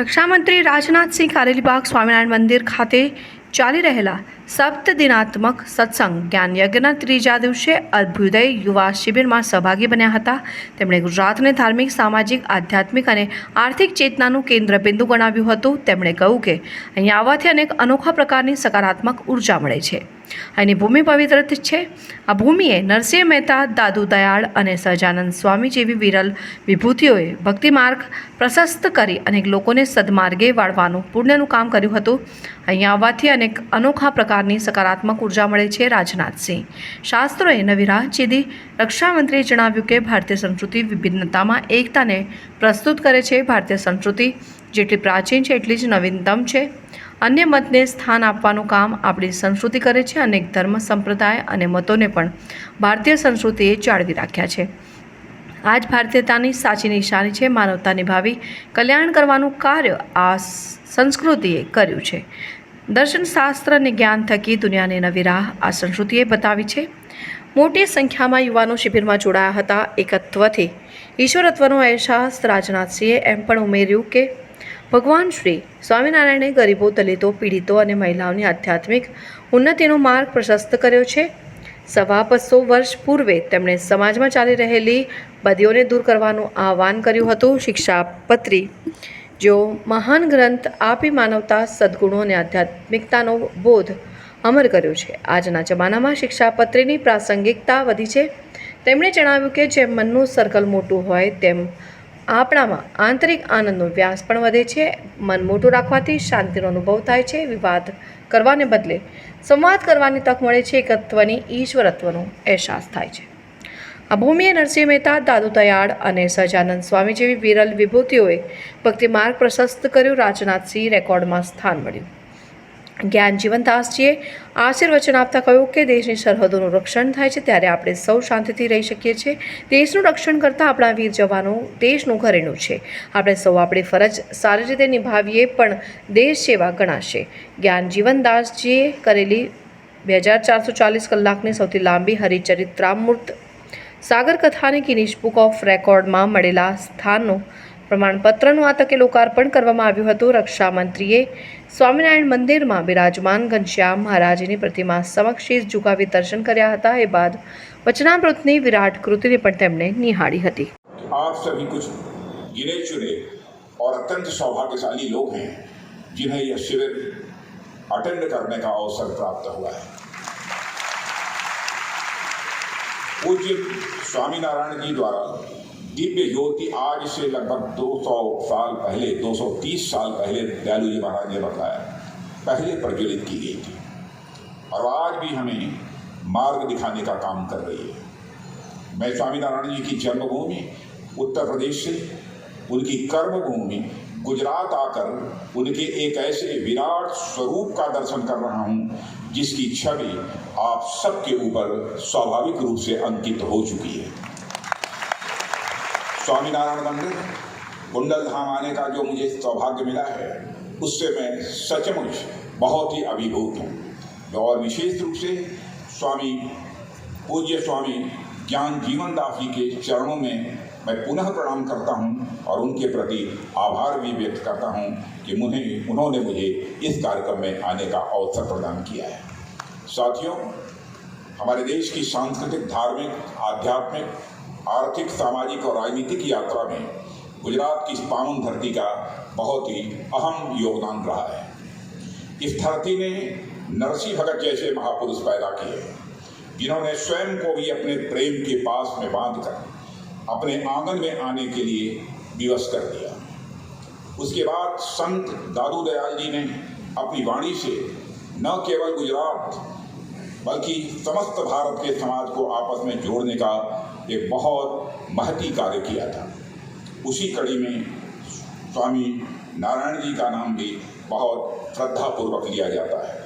રક્ષામંત્રી રાજનાથસિંહ કારેલીબાગ સ્વામિનારાયણ મંદિર ખાતે ચાલી રહેલા સપ્તદિનાત્મક સત્સંગ જ્ઞાન યજ્ઞના ત્રીજા દિવસે અભ્યુદય યુવા શિબિરમાં સહભાગી બન્યા હતા. તેમણે ગુજરાતને ધાર્મિક, સામાજિક, આધ્યાત્મિક અને આર્થિક ચેતનાનું કેન્દ્રબિંદુ ગણાવ્યું હતું. તેમણે કહ્યું કે અહીં આવવાથી અનેક અનોખા પ્રકારની સકારાત્મક ઉર્જા મળે છે. અહીંની ભૂમિ પવિત્ર છે. આ ભૂમિએ નરસિંહ મહેતા, દાદુ દયાળ અને સહજાનંદ સ્વામી જેવી વિરલ વિભૂતિઓએ ભક્તિ માર્ગ પ્રશસ્ત કરી અનેક લોકોને સદમાર્ગે વાળવાનું પુણ્યનું કામ કર્યું હતું. અહીં આવવાથી અનેક અનોખા પ્રકારની સકારાત્મક ઉર્જા મળે છે. રાજનાથસિંહ શાસ્ત્રોએ નવી રાહ ચીધી. રક્ષામંત્રીએ જણાવ્યું કે ભારતીય સંસ્કૃતિ વિભિન્નતામાં એકતાને પ્રસ્તુત કરે છે. ભારતીય સંસ્કૃતિ જેટલી પ્રાચીન છે એટલી જ નવીનતમ છે. અન્ય મતને સ્થાન આપવાનું કામ આપણી સંસ્કૃતિ કરે છે. અનેક ધર્મ, સંપ્રદાય અને મતોને પણ ભારતીય સંસ્કૃતિએ જાળવી રાખ્યા છે. આ જ ભારતીયતાની સાચી નિશાની છે. માનવતા નિભાવી કલ્યાણ કરવાનું કાર્ય આ સંસ્કૃતિએ કર્યું છે. દર્શનશાસ્ત્ર અને જ્ઞાન થકી દુનિયાને નવી રાહ આ સંસ્કૃતિએ બતાવી છે. મોટી સંખ્યામાં યુવાનો શિબિરમાં જોડાયા હતા. એકત્વથી ઈશ્વરત્વનો અહેસાસ. રાજનાથસિંહે એમ પણ ઉમેર્યું કે ભગવાન શ્રી સ્વામિનારાયણે ગરીબો, દલિતો, પીડિતો અને મહિલાઓની આધ્યાત્મિક ઉન્નતિનો માર્ગ પ્રશસ્ત કર્યો છે. 250 વર્ષ પૂર્વે તેમણે સમાજમાં ચાલી રહેલી બદીઓને દૂર કરવાનું આહ્વાન કર્યું હતું. શિક્ષાપત્રી જેઓ મહાન ગ્રંથ આપી માનવતા, સદ્ગુણો અને આધ્યાત્મિકતાનો બોધ અમર કર્યો છે. આજના જમાનામાં શિક્ષાપત્રીની પ્રાસંગિકતા વધી છે. તેમણે જણાવ્યું કે જેમ મનનું સર્કલ મોટું હોય તેમ આપણામાં આંતરિક આનંદનો વ્યાસ પણ વધે છે. મન મોટું રાખવાથી શાંતિનો અનુભવ થાય છે. વિવાદ કરવાને બદલે સંવાદ કરવાની તક મળે છે. એકત્વની ઈશ્વરત્વનો અહેસાસ થાય છે. આ ભૂમિએ નરસિંહ મહેતા, દાદુ દયાળ અને સહજાનંદ સ્વામી જેવી વિરલ વિભૂતિઓએ ભક્તિ માર્ગ પ્રશસ્ત કર્યો. રાજનાથસિંહ રેકોર્ડમાં સ્થાન મળ્યું. જ્ઞાન જીવનદાસજીએ આશીર્વચન આપતા કહ્યું કે દેશની સરહદોનું રક્ષણ થાય છે ત્યારે આપણે સૌ શાંતિથી રહી શકીએ છીએ. દેશનું રક્ષણ કરતાં આપણા વીર જવાનો દેશનું ઘરેણું છે. આપણે સૌ આપણી ફરજ સારી રીતે નિભાવીએ પણ દેશ સેવા ગણાશે. જ્ઞાન જીવનદાસજીએ કરેલી 2440 કલાકની સૌથી લાંબી હરિચરિત્રામૃત સાગર કથાની ગિનીશ બુક ઓફ રેકોર્ડમાં મળેલા સ્થાનનું પ્રમાણપત્રનું આ તકે લોકાર્પણ કરવામાં આવ્યું હતું. રક્ષામંત્રીએ સ્વામિનારાયણ મંદિરમાં બિરાજમાન ઘનશ્યામ મહારાજની પ્રતિમા સમક્ષ શીશ ઝુકાવી દર્શન કર્યા હતા. એ બાદ વચનામૃતની વિરાટ કૃતિને પણ તેમણે નિહાળી હતી. आप सभी कुछ गिने चुने और अत्यंत सौभाग्यशाली लोग हैं जिन्हें यह शिविर अटेंड करने का अवसर प्राप्त हुआ है. पूज्य स्वामीनारायण जी द्वारा दिव्य ज्योति आज से लगभग 200 साल पहले, 230 साल पहले दयालु जी महाराज ने बताया पहले प्रज्वलित की गई थी और आज भी हमें मार्ग दिखाने का काम कर रही है. मैं स्वामीनारायण जी की जन्मभूमि उत्तर प्रदेश से उनकी कर्मभूमि गुजरात आकर उनके एक ऐसे विराट स्वरूप का दर्शन कर रहा हूँ जिसकी छवि आप सबके ऊपर स्वाभाविक रूप से अंकित हो चुकी है. स्वामीनारायण मंदिर कुंडल धाम आने का जो मुझे सौभाग्य मिला है उससे मैं सचमुच बहुत ही अभिभूत हूँ. और विशेष रूप से पूज्य स्वामी ज्ञान जीवनदास जी के चरणों में मैं पुनः प्रणाम करता हूँ और उनके प्रति आभार भी व्यक्त करता हूँ कि उन्होंने मुझे इस कार्यक्रम में आने का अवसर प्रदान किया है. साथियों, हमारे देश की सांस्कृतिक, धार्मिक, आध्यात्मिक, आर्थिक, सामाजिक और राजनीतिक यात्रा में गुजरात की इस पावन धरती का बहुत ही अहम योगदान रहा है. इस धरती ने नरसिंह भगत जैसे महापुरुष पैदा किए जिन्होंने स्वयं को भी अपने प्रेम के पास में बांधकर अपने आंगन में आने के लिए विवश कर दिया. उसके बाद संत दादू दयाल जी ने अपनी वाणी से न केवल गुजरात बल्कि समस्त भारत के समाज को आपस में जोड़ने का एक बहुत महती कार्य किया था. उसी कड़ी में स्वामी नारायण जी का नाम भी बहुत श्रद्धापूर्वक लिया जाता है,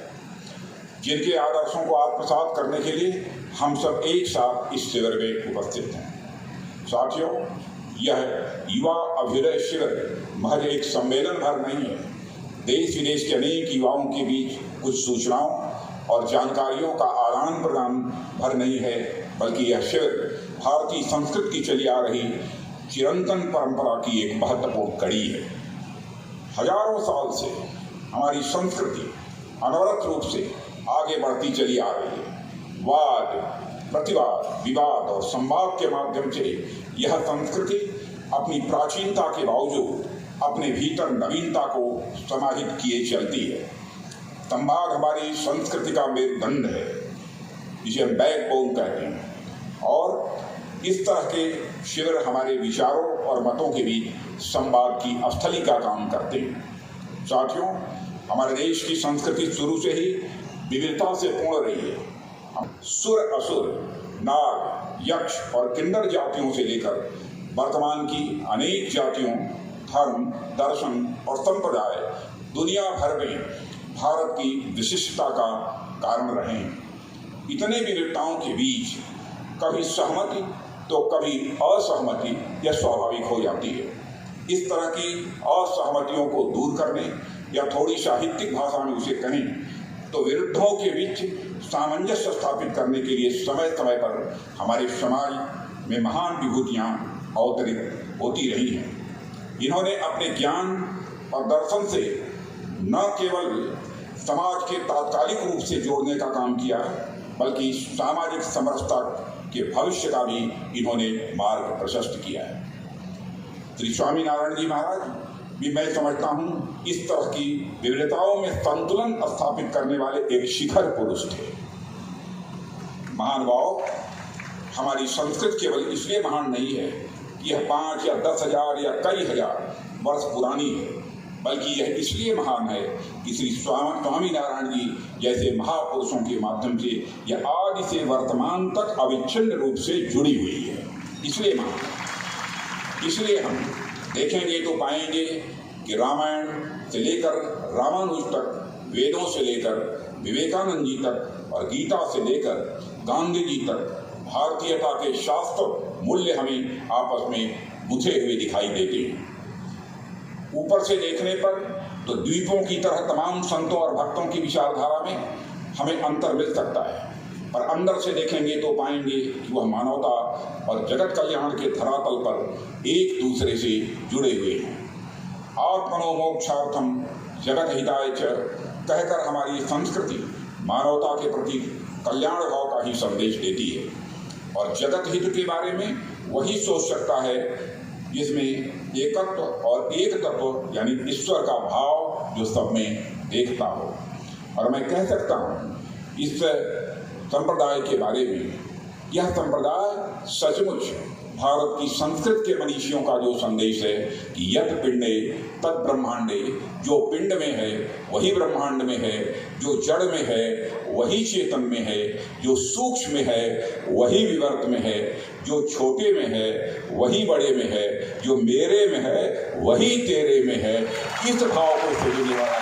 जिनके आदर्शों को आत्मसात करने के लिए हम सब एक साथ इस शिविर में उपस्थित हैं. साथियों, यह युवा अभ्युदय शिविर महज एक सम्मेलन भर नहीं है. देश विदेश के अनेक युवाओं के बीच कुछ सूचनाओं और जानकारियों का आदान प्रदान भर नहीं है, बल्कि यह शिविर भारतीय संस्कृति की चली आ रही चिरंतन परंपरा की एक महत्वपूर्ण कड़ी है. हजारों साल से हमारी संस्कृति अनवरत रूप से आगे बढ़ती चली आ रही है। वाद, प्रतिवाद, विवाद और संवाद के माध्यम से यह संस्कृति अपनी प्राचीनता के बावजूद अपने भीतर नवीनता को समाहित किए चलती है। संवाद हमारी संस्कृति का मेरुदंड है, जिसे हम बैकबोन कहते हैं, और इस तरह के शिविर हमारे विचारों और मतों के बीच संवाद की स्थली का काम करते हैं। साथियों, हमारे देश की संस्कृति शुरू से ही विविधता से पूर्ण रही है। हम सुर, असुर, नाग, यक्ष और किन्नर जातियों से लेकर वर्तमान की अनेक जातियों, धर्म, दर्शन और संप्रदाय दुनिया भर में भारत की विशिष्टता का कारण रहे हैं। इतने विविधताओं के बीच कभी सहमति तो कभी असहमति यह स्वाभाविक हो जाती है। इस तरह की असहमतियों को दूर करने या थोड़ी साहित्यिक भाषा में उसे कहें तो विरुद्धों के बीच सामंजस्य स्थापित करने के लिए समय समय पर हमारे समाज में महान विभूतियाँ अवतरित होती रही हैं। इन्होंने अपने ज्ञान और दर्शन से न केवल समाज के तात्कालिक रूप से जोड़ने का काम किया, बल्कि सामाजिक समरसता के भविष्य का भी इन्होंने मार्ग प्रशस्त किया है। श्री स्वामीनारायण जी महाराज भी, मैं समझता हूँ, इस तरह की विविधताओं में संतुलन स्थापित करने वाले एक शिखर पुरुष थे। महानुभाव, हमारी संस्कृति केवल इसलिए महान नहीं है कि यह 5 या 10 हजार या कई हजार वर्ष पुरानी है, बल्कि यह इसलिए महान है कि श्री स्वामीनारायण जी जैसे महापुरुषों के माध्यम से यह आदि से वर्तमान तक अविच्छिन्न रूप से जुड़ी हुई है। इसलिए महान है। इसलिए हम देखेंगे तो पाएंगे कि रामायण से लेकर रामानुज तक, वेदों से लेकर विवेकानंद जी तक और गीता से लेकर गांधी जी तक भारतीयता के शाश्वत मूल्य हमें आपस में गुथे हुए दिखाई देते हैं। ऊपर से देखने पर तो द्वीपों की तरह तमाम संतों और भक्तों की विचारधारा में हमें अंतर मिल सकता है, पर अंदर से देखेंगे तो पाएंगे कि वह मानवता और जगत कल्याण के धरातल पर एक दूसरे से जुड़े हुए हैं। आत्मनो मोक्षार्थम जगत हिताय च कहकर हमारी संस्कृति मानवता के प्रति कल्याण भाव का ही संदेश देती है, और जगत हित के बारे में वही सोच सकता है जिसमें एकत्व और एक तत्व यानी ईश्वर का भाव जो सब में देखता हो। और मैं कह सकता हूँ इस संप्रदाय के बारे में, यह संप्रदाय सचमुच भारत की संस्कृत के मनीषियों का जो संदेश है कि यत् पिंडे तत् ब्रह्मांडे, जो पिंड में है वही ब्रह्मांड में है, जो जड़ में है वही चेतन में है, जो सूक्ष्म में है वही विवर्त में है, जो छोटे में है वही बड़े में है, जो मेरे में है वही तेरे में है। इस भाव को खोजने वाला